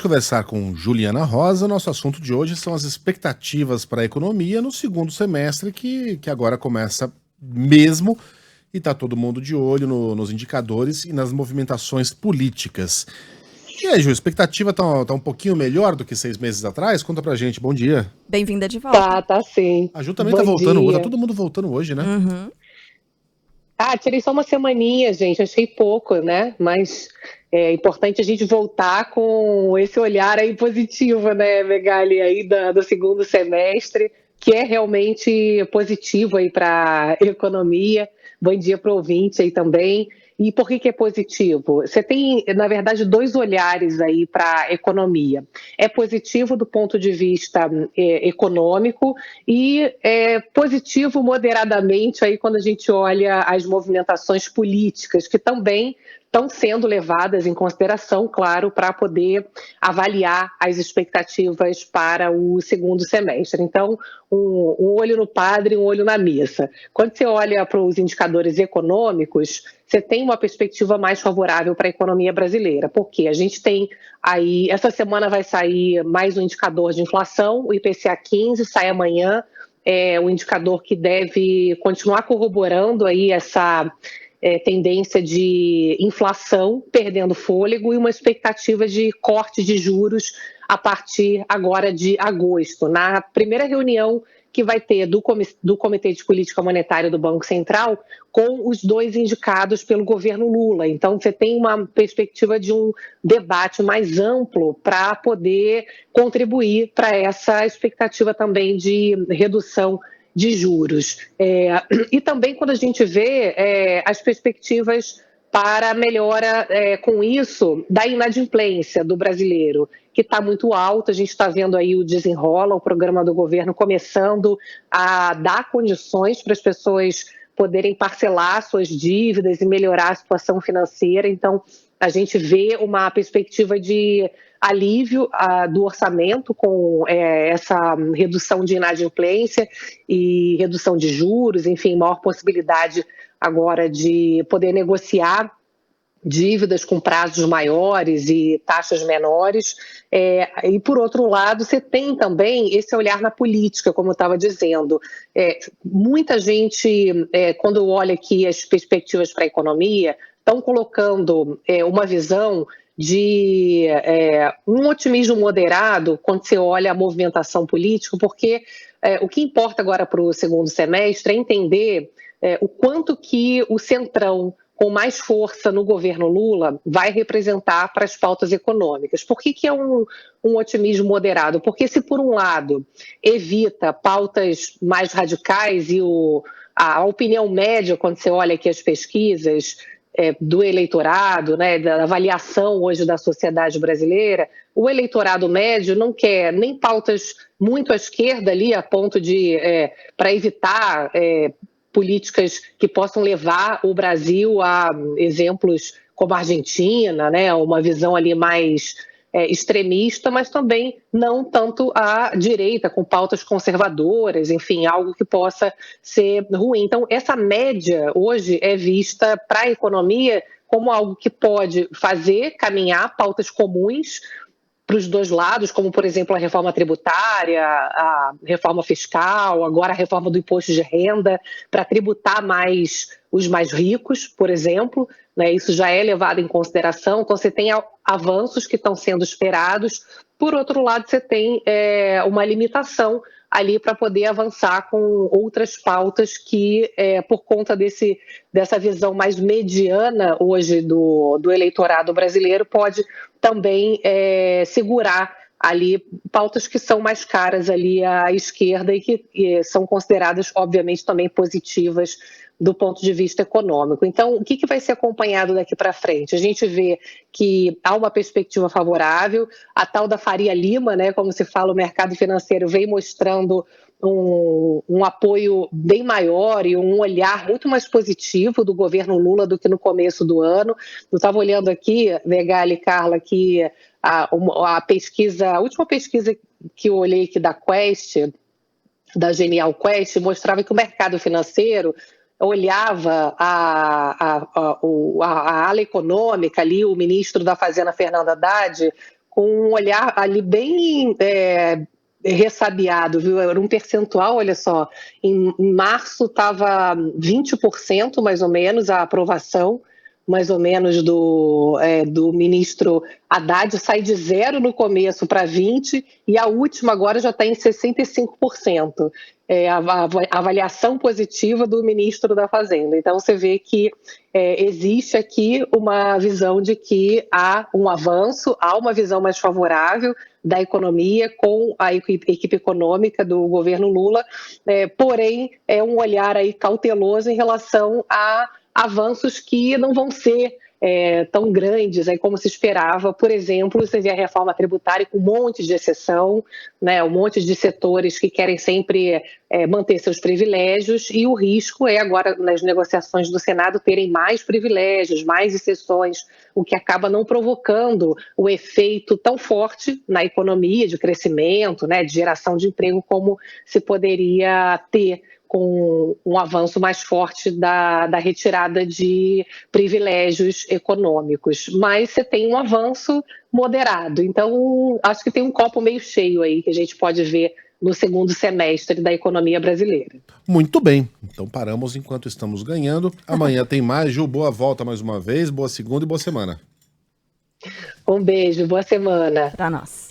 Conversar com Juliana Rosa. Nosso assunto de hoje são as expectativas para a economia no segundo semestre, que agora começa mesmo, e está todo mundo de olho nos indicadores e nas movimentações políticas. E aí, Ju, a expectativa tá um pouquinho melhor do que 6 meses atrás? Conta pra gente, bom dia. Bem-vinda de volta. Tá sim. A Ju também tá Bom voltando, tá dia. todo mundo voltando hoje, né? Uhum. Tirei só uma semaninha, gente, achei pouco, né? Mas é importante a gente voltar com esse olhar aí positivo, né, Megali, aí do segundo semestre, que é realmente positivo aí para a economia. Bom dia para o ouvinte aí também. E por que é positivo? Você tem, na verdade, dois olhares aí para a economia. É positivo do ponto de vista econômico e é positivo moderadamente aí quando a gente olha as movimentações políticas, que também estão sendo levadas em consideração, claro, para poder avaliar as expectativas para o segundo semestre. Então, um olho no padre e um olho na missa. Quando você olha para os indicadores econômicos, você tem uma perspectiva mais favorável para a economia brasileira, porque a gente tem aí, essa semana vai sair mais um indicador de inflação, o IPCA 15 sai amanhã, é um indicador que deve continuar corroborando aí essa tendência de inflação perdendo fôlego e uma expectativa de corte de juros a partir agora de agosto. Na primeira reunião que vai ter do Comitê de Política Monetária do Banco Central com os dois indicados pelo governo Lula. Então, você tem uma perspectiva de um debate mais amplo para poder contribuir para essa expectativa também de redução de juros. E também quando a gente vê as perspectivas para a melhora, com isso, da inadimplência do brasileiro, que está muito alta. A gente está vendo aí o Desenrola, o programa do governo, começando a dar condições para as pessoas poderem parcelar suas dívidas e melhorar a situação financeira. Então, a gente vê uma perspectiva de alívio do orçamento com essa redução de inadimplência e redução de juros, enfim, maior possibilidade agora de poder negociar dívidas com prazos maiores e taxas menores. E, por outro lado, você tem também esse olhar na política, como eu estava dizendo. Muita gente, quando olha aqui as perspectivas para a economia, estão colocando uma visão de um otimismo moderado quando você olha a movimentação política, porque o que importa agora para o segundo semestre é entender o quanto que o Centrão, com mais força no governo Lula, vai representar para as pautas econômicas. Por que é um otimismo moderado? Porque se, por um lado, evita pautas mais radicais e a opinião média, quando você olha aqui as pesquisas do eleitorado, né, da avaliação hoje da sociedade brasileira, o eleitorado médio não quer nem pautas muito à esquerda ali, a ponto de, para evitar políticas que possam levar o Brasil a exemplos como a Argentina, né, uma visão ali mais extremista, mas também não tanto à direita, com pautas conservadoras, enfim, algo que possa ser ruim. Então, essa média hoje é vista para a economia como algo que pode fazer caminhar pautas comuns para os dois lados, como, por exemplo, a reforma tributária, a reforma fiscal, agora a reforma do imposto de renda, para tributar mais os mais ricos, por exemplo, né? Isso já é levado em consideração. Então, você tem avanços que estão sendo esperados. Por outro lado, você tem uma limitação ali para poder avançar com outras pautas que, por conta dessa visão mais mediana hoje do eleitorado brasileiro, pode também segurar ali pautas que são mais caras ali à esquerda e que são consideradas, obviamente, também positivas do ponto de vista econômico. Então, o que vai ser acompanhado daqui para frente? A gente vê que há uma perspectiva favorável, a tal da Faria Lima, né, como se fala, o mercado financeiro vem mostrando um apoio bem maior e um olhar muito mais positivo do governo Lula do que no começo do ano. Eu estava olhando aqui, Megali e Carla, que a última pesquisa que eu olhei aqui da Quest, da Genial Quest, mostrava que o mercado financeiro olhava a ala econômica ali, o ministro da Fazenda, Fernando Haddad, com um olhar ali bem ressabiado, viu? Era um percentual, olha só, em março estava 20% mais ou menos a aprovação, mais ou menos do ministro Haddad, sai de 0 no começo para 20%, e a última agora já está em 65%. A avaliação positiva do ministro da Fazenda. Então, você vê que existe aqui uma visão de que há um avanço, há uma visão mais favorável da economia com a equipe econômica do governo Lula, porém, é um olhar aí cauteloso em relação a avanços que não vão ser tão grandes aí como se esperava. Por exemplo, você vê a reforma tributária com um monte de exceção, né, um monte de setores que querem sempre manter seus privilégios, e o risco é agora, nas negociações do Senado, terem mais privilégios, mais exceções, o que acaba não provocando o efeito tão forte na economia de crescimento, né, de geração de emprego, como se poderia ter com um avanço mais forte da retirada de privilégios econômicos. Mas você tem um avanço moderado. Então, acho que tem um copo meio cheio aí que a gente pode ver no segundo semestre da economia brasileira. Muito bem. Então paramos enquanto estamos ganhando. Amanhã tem mais. Ju, boa volta mais uma vez. Boa segunda e boa semana. Um beijo, boa semana. Para nós.